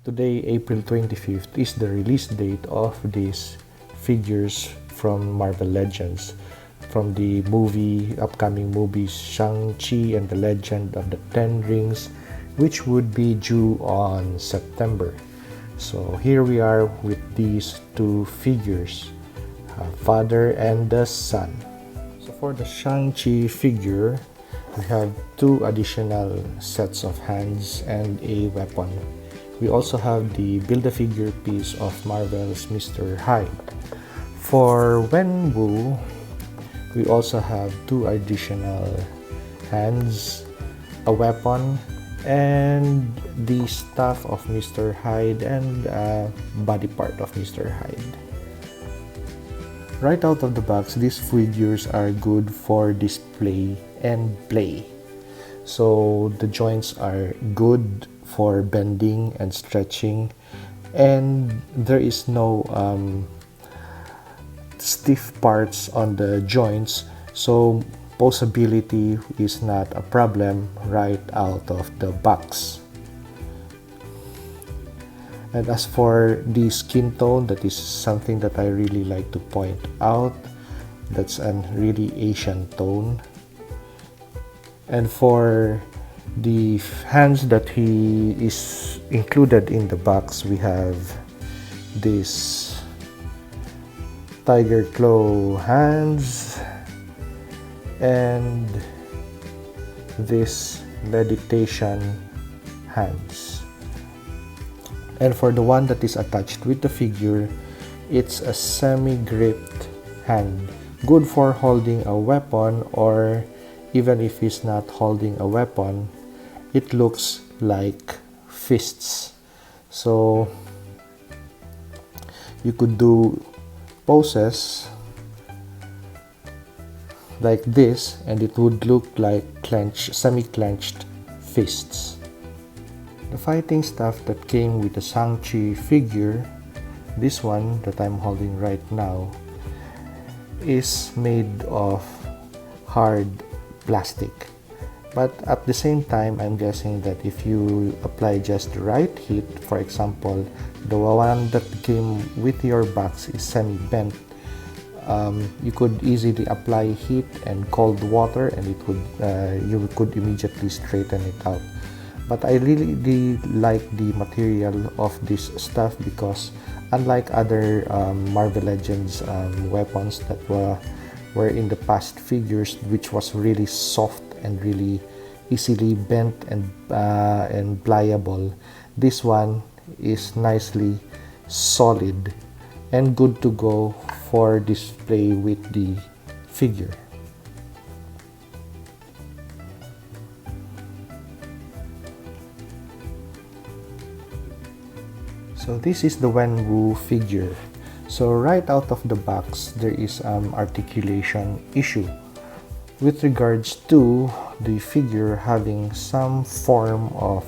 Today, April 25th, is the release date of these figures from Marvel Legends, from the upcoming movies Shang-Chi and the Legend of the Ten Rings, which would be due on September. So here we are with these two figures, father and the son. So for the Shang-Chi figure, we have two additional sets of hands and a weapon. We also have the Build-A-Figure piece of Marvel's Mr. Hyde. For Wenwu, we also have two additional hands, a weapon, and the staff of Mr. Hyde and a body part of Mr. Hyde. Right out of the box, these figures are good for display and play. So the joints are good for bending and stretching, and there is no stiff parts on the joints, so posability is not a problem right out of the box. And as for the skin tone, that is something that I really like to point out. That's a really Asian tone. And for the hands that he is included in the box, we have this tiger claw hands and this meditation hands. And for the one that is attached with the figure, it's a semi-gripped hand, good for holding a weapon, or even if he's not holding a weapon, it looks like fists. So you could do poses like this and it would look like semi-clenched fists. The fighting stuff that came with the Shang-Chi figure, this one that I'm holding right now, is made of hard plastic. But at the same time, I'm guessing that if you apply just the right heat, for example, the one that came with your box is semi-bent, you could easily apply heat and cold water and it would you could immediately straighten it out. But I really like the material of this stuff, because unlike other Marvel Legends weapons that were in the past figures, which was really soft and really easily bent and pliable, this one is nicely solid and good to go for display with the figure. So this is the Wenwu figure. So right out of the box, there is articulation issue with regards to the figure having some form of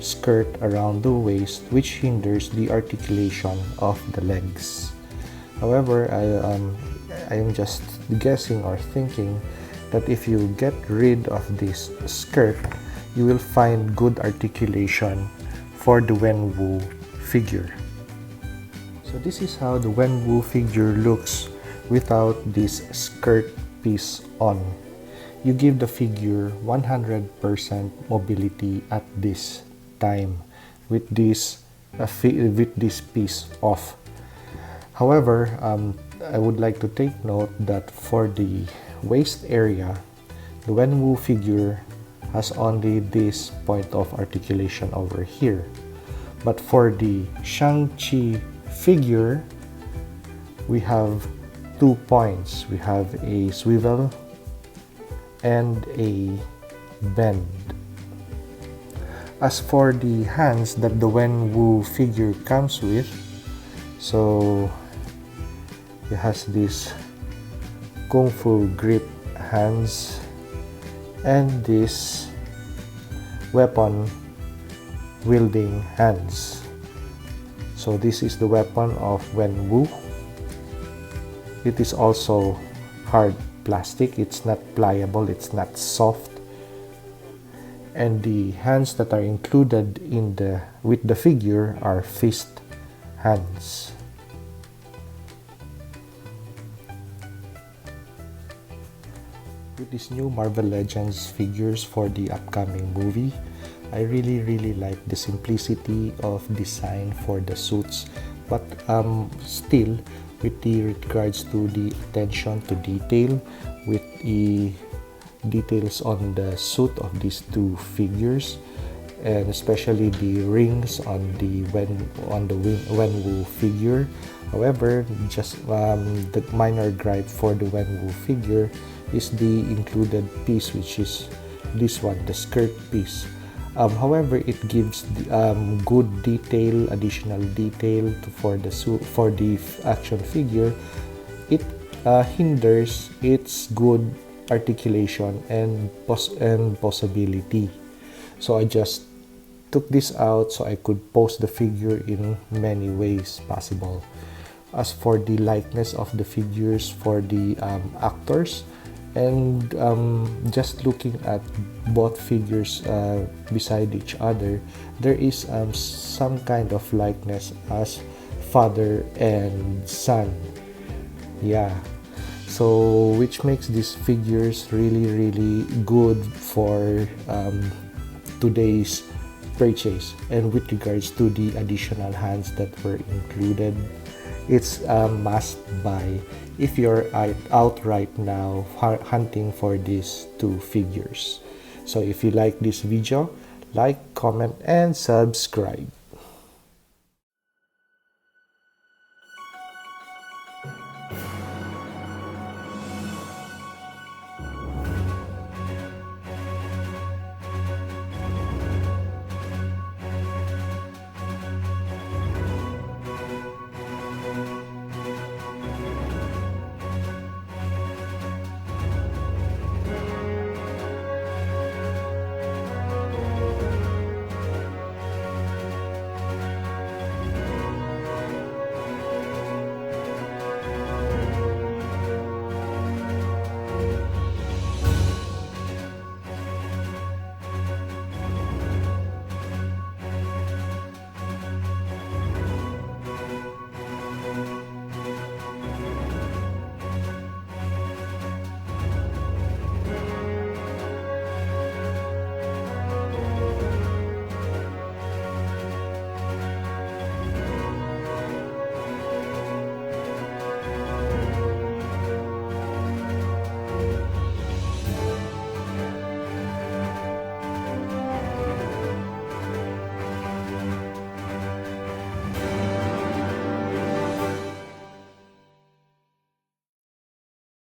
skirt around the waist, which hinders the articulation of the legs. However, I am just guessing or thinking that if you get rid of this skirt, you will find good articulation for the Wenwu figure. So this is how the Wenwu figure looks without this skirt piece on. You give the figure 100% mobility at this time with this piece off. However, I would like to take note that for the waist area, the Wenwu figure has only this point of articulation over here. But for the Shang-Chi figure, we have 2 points. We have a swivel and a bend. As for the hands that the Wenwu figure comes with, so it has this Kung Fu grip hands and this weapon wielding hands. So this is the weapon of Wenwu. It is also hard plastic. It's not pliable, it's not soft. and the hands that are included in the with the figure are fist hands. With these new Marvel Legends figures for the upcoming movie, I really like the simplicity of design for the suits, but still with the regards to the attention to detail, with the details on the suit of these two figures, and especially the rings on the Wenwu figure. However, just the minor gripe for the Wenwu figure is the included piece, which is this one, the skirt piece. However, it gives the, good detail, additional detail for the action figure. It hinders its good articulation and possibility. So I just took this out so I could pose the figure in many ways possible. As for the likeness of the figures for the actors, and just looking at both figures beside each other, there is some kind of likeness as father and son. Yeah, so which makes these figures really good for today's purchase. And with regards to the additional hands that were included, it's a must buy if you're out right now hunting for these two figures. So if you like this video, like, comment, and subscribe.